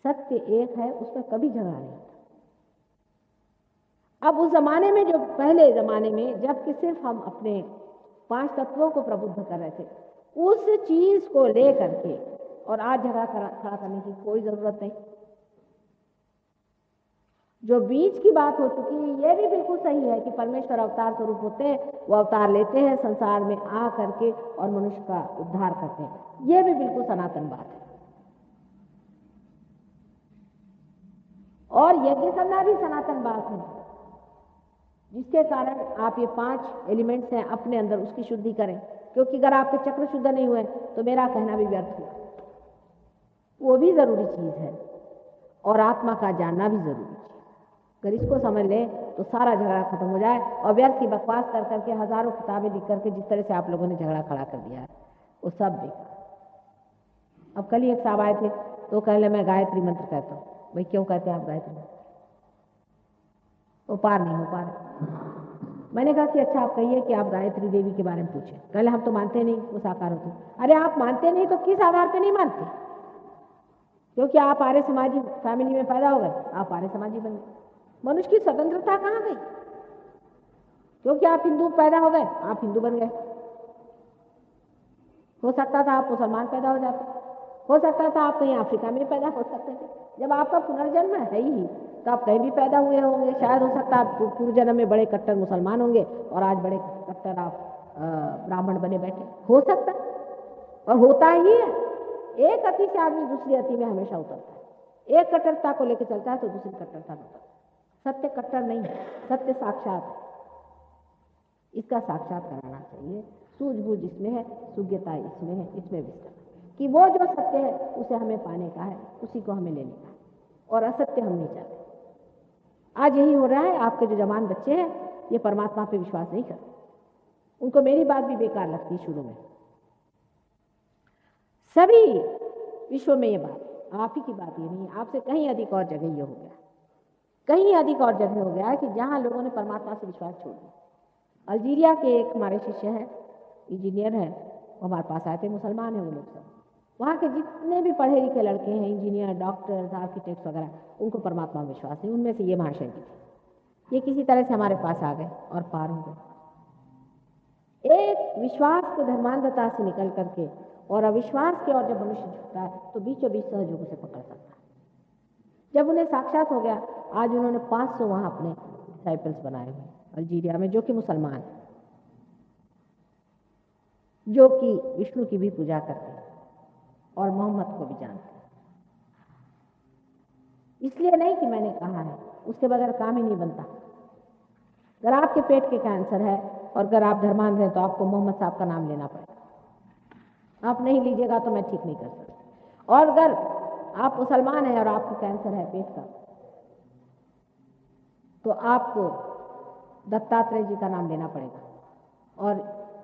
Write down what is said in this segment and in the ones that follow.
सत्य एक है, उसमें कभी झगड़ा नहीं होता। अब उस जमाने में, जो पहले जमाने में जबकि सिर्फ हम अपने 5 तत्वों को प्रबुद्ध कर रहे थे, उस चीज को ले करके और आज झगड़ा खड़ा करने की कोई जरूरत नहीं। जो बीच की बात हो चुकी है, ये भी बिल्कुल सही है कि परमेश्वर अवतार स्वरूप होते हैं, वो अवतार लेते हैं संसार में आ करके और मनुष्य का उद्धार करते हैं, ये भी बिल्कुल सनातन बात है। और यज्ञ करना भी सनातन बात है, जिसके कारण आप ये 5 एलिमेंट्स हैं अपने अंदर, उसकी शुद्धि करें। क्योंकि अगर आपके चक्र शुद्ध नहीं हुए तो मेरा कहना भी व्यर्थ हुआ, वो भी जरूरी चीज है। और आत्मा का जानना भी जरूरी है। अगर इसको समझ ले तो सारा झगड़ा खत्म हो जाए और व्यर्थ की बकवास कर करके हजारों किताबें लिख करके जिस तरह से आप लोगों ने झगड़ा खड़ा कर दिया है, वो सब बेकार। अब कल ही एक साहब आए थे तो कह ले मैं गायत्री मंत्र कहता हूँ। भाई क्यों कहते हैं आप गायत्री मंत्र? वो पार नहीं हो पा रहे। मैंने कहा कि अच्छा आप कहिए कि आप गायत्री देवी के बारे में पूछें। कहले हम तो मानते नहीं वो साकार होती। अरे आप मानते नहीं तो किस आधार पे नहीं मानते? क्योंकि आप आर्य समाजी फैमिली में पैदा हो गए, आप आर्य समाजी बन गए। मनुष्य की स्वतंत्रता कहाँ गई? क्योंकि आप हिंदू पैदा हो गए, आप हिंदू बन गए। हो सकता था आप मुसलमान पैदा हो जाते, हो सकता था आप कहीं अफ्रीका में पैदा हो सकते थे। जब आपका पुनर्जन्म है ही तो आप कहीं भी पैदा हुए होंगे। शायद हो सकता है आप पूर्व जन्म में बड़े कट्टर मुसलमान होंगे और आज बड़े कट्टर आप ब्राह्मण बने बैठे, हो सकता है। और होता ही है, एक अति से आदमी दूसरी अति में हमेशा उतरता है। एक कट्टरता को लेकर चलता है तो दूसरी कट्टरता में उतरता है। सत्य कट्टर नहीं है, सत्य साक्षात है। इसका साक्षात कराना चाहिए। सूझबूझ इसमें है, सुज्ञता इसमें है, इसमें विस्तार कि वो जो सत्य है उसे हमें पाने का है, उसी को हमें लेने का है, और असत्य हम नहीं चाहते। आज यही हो रहा है। आपके जो जवान बच्चे हैं ये परमात्मा पे विश्वास नहीं करते। उनको मेरी बात भी बेकार लगती है शुरू में। सभी विश्व में ये बात, आप ही की बात ये नहीं, आपसे कहीं अधिक और जगह ये हो गया, कहीं अधिक और जगह हो गया है कि जहां लोगों ने परमात्मा से विश्वास छोड़ दिया। अल्जीरिया के एक हमारे शिष्य हैं, इंजीनियर हैं, वो हमारे पास आए थे, मुसलमान हैं वो लोग सब। वहाँ के जितने भी पढ़े लिखे लड़के हैं, इंजीनियर, डॉक्टर्स, आर्किटेक्ट्स वगैरह, उनको परमात्मा में विश्वास नहीं। उनमें से ये महाशय जी थे। ये किसी तरह से हमारे पास आ गए और पार हो गए। एक विश्वास के धर्मांधता से निकल करके और अविश्वास के, और जब मनुष्य झुकता है तो बीचों बीच सहयोग से पकड़ सकता है। जब उन्हें साक्षात हो गया, आज उन्होंने 500 वहाँ अपने डिसाइपल्स बनाए हुए अल्जीरिया में, जो कि मुसलमान हैं, जो कि विष्णु की भी पूजा करते हैं और मोहम्मद को भी जानते हैं। इसलिए नहीं कि मैंने कहा है, उसके बगैर काम ही नहीं बनता। अगर आपके पेट के कैंसर है और अगर आप धर्मांध हैं तो आपको मोहम्मद साहब का नाम लेना पड़ेगा। आप नहीं लीजिएगा तो मैं ठीक नहीं कर सकती। और अगर आप मुसलमान हैं और आपको कैंसर है पेट का, तो आपको दत्तात्रेय जी का नाम लेना पड़ेगा और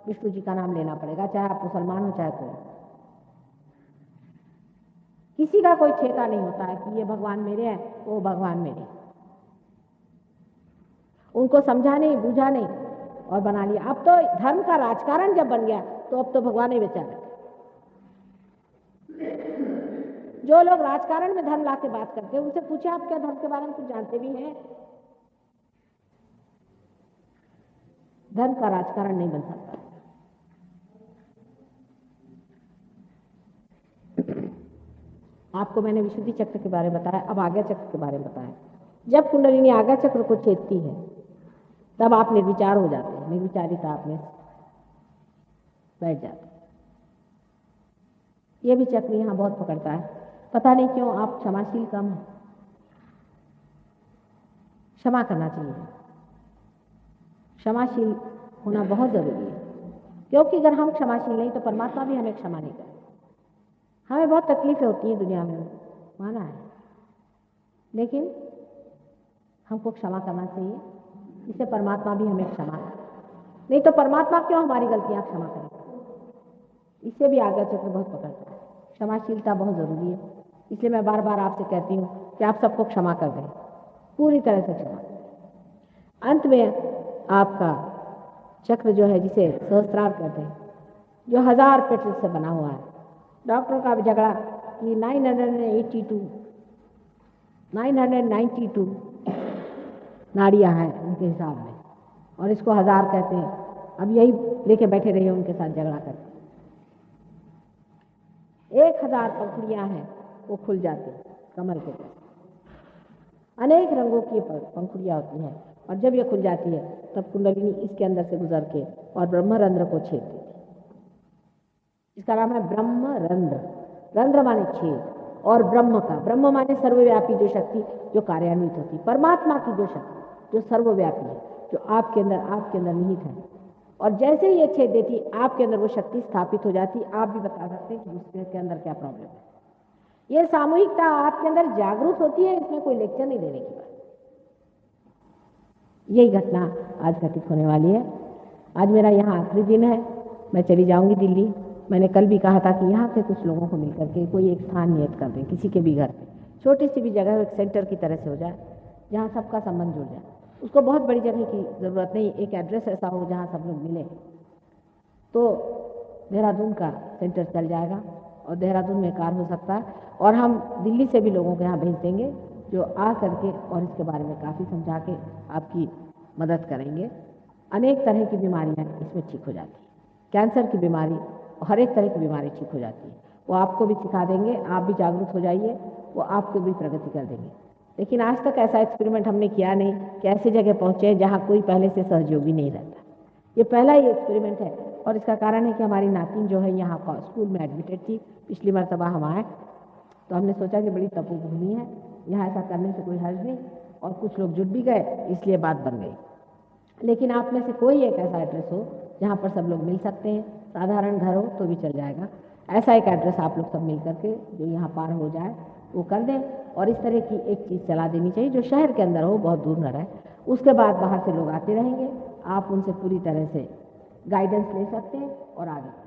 विष्णु जी का नाम लेना पड़ेगा, चाहे आप मुसलमान हो चाहे कोई। किसी का कोई ठेका नहीं होता है कि ये भगवान मेरे हैं, वो भगवान मेरे। उनको समझा नहीं, बूझा नहीं और बना लिया। अब तो धर्म का राजकारण जब बन गया तो अब तो भगवान ही बेचारे। जो लोग राजकारण में धर्म ला के बात करते हैं उनसे पूछे आप क्या धर्म के बारे में कुछ जानते भी हैं? धर्म का राजकारण नहीं बन सकता। आपको मैंने विशुद्धि चक्र के बारे में बताया, अब आज्ञा चक्र के बारे में बताया। जब कुंडलिनी आज्ञा चक्र को छेदती है तब आप निर्विचार हो जाते हैं, निर्विचारिता आप में बैठ जाते। ये भी चक्र यहाँ बहुत पकड़ता है। पता नहीं क्यों आप क्षमाशील कम है। क्षमा करना चाहिए, क्षमाशील होना बहुत जरूरी है। क्योंकि अगर हम क्षमाशील नहीं तो परमात्मा भी हमें क्षमा नहीं करे। हमें बहुत तकलीफें होती हैं दुनिया में, माना है, लेकिन हमको क्षमा करना चाहिए। इससे परमात्मा भी हमें क्षमा करे। नहीं तो परमात्मा क्यों हमारी गलतियां क्षमा करेगा? इससे भी आज्ञा चक्र बहुत पकड़ता है। क्षमाशीलता बहुत जरूरी है। इसलिए मैं बार बार आपसे कहती हूँ कि आप सबको क्षमा कर दें, पूरी तरह से क्षमा करें। अंत में आपका चक्र जो है, जिसे सहस्त्रार कहते हैं, जो 1000 पेटल से बना हुआ है। डॉक्टर का भी झगड़ा कि 982 992 नाड़ियाँ हैं उनके हिसाब में, और इसको 1000 कहते हैं। अब यही लेके बैठे रहिए उनके साथ झगड़ा करके। 1000 पंखुड़ियाँ हैं, वो खुल जाती हैं कमल के जैसे। अनेक रंगों की पंखुड़ियाँ होती हैं, और जब ये खुल जाती है तब कुंडलिनी इसके अंदर से गुजर के और ब्रह्मरंध्र को छेद देती है। इसका नाम है ब्रह्मरंध्र। रंध्र माने छेद, और ब्रह्म का, ब्रह्म माने सर्वव्यापी जो शक्ति जो कार्यान्वित होती, परमात्मा की जो शक्ति जो सर्वव्यापी है, जो आपके अंदर निहित है। और जैसे ही ये छेद देती, आपके अंदर वो शक्ति स्थापित हो जाती। आप भी बता सकते हैं कि दूसरे के अंदर क्या प्रॉब्लम है। ये सामूहिकता आपके अंदर जागरूक होती है, इसमें कोई लेक्चर नहीं देने की बात। यही घटना आज घटित होने वाली है। आज मेरा यहाँ आखिरी दिन है, मैं चली जाऊंगी दिल्ली। मैंने कल भी कहा था कि यहाँ से कुछ लोगों को मिलकर के कोई एक स्थान नियत कर दें, किसी के भी घर पे, छोटी सी भी जगह एक सेंटर की तरह से हो जाए, जहाँ सबका संबंध जुड़ जाए। उसको बहुत बड़ी जगह की ज़रूरत नहीं, एक एड्रेस ऐसा हो जहाँ सब लोग मिले तो देहरादून का सेंटर चल जाएगा, और देहरादून में कार्य हो सकता है। और हम दिल्ली से भी लोगों को यहाँ भेज देंगे जो आ करके और इसके बारे में काफ़ी समझा के आपकी मदद करेंगे। अनेक तरह की बीमारियाँ इसमें ठीक हो जाती है, कैंसर की बीमारी, हर एक तरह की बीमारी ठीक हो जाती है। वो आपको भी सिखा देंगे, आप भी जागरूक हो जाइए, वो आपको भी प्रगति कर देंगे। लेकिन आज तक ऐसा एक्सपेरिमेंट हमने किया नहीं कि ऐसी जगह पहुँचे जहाँ कोई पहले से सहयोगी नहीं रहता। ये पहला ही एक्सपेरिमेंट है, और इसका कारण है कि हमारी नातिन जो है यहाँ स्कूल में एडमिटेड थी। पिछली मरतबा हम आए तो हमने सोचा कि बड़ी तपोभूमि है, यहाँ ऐसा करने से कोई हर्ज नहीं, और कुछ लोग जुट भी गए, इसलिए बात बन गई। लेकिन आप में से कोई एक ऐसा एड्रेस हो जहाँ पर सब लोग मिल सकते हैं, साधारण घर हो तो भी चल जाएगा, ऐसा एक एड्रेस आप लोग सब मिल करके जो यहाँ पार हो जाए वो कर दें। और इस तरह की एक चीज़ चला देनी चाहिए जो शहर के अंदर हो, बहुत दूर न रहे। उसके बाद बाहर से लोग आते रहेंगे, आप उनसे पूरी तरह से गाइडेंस ले सकते हैं और आगे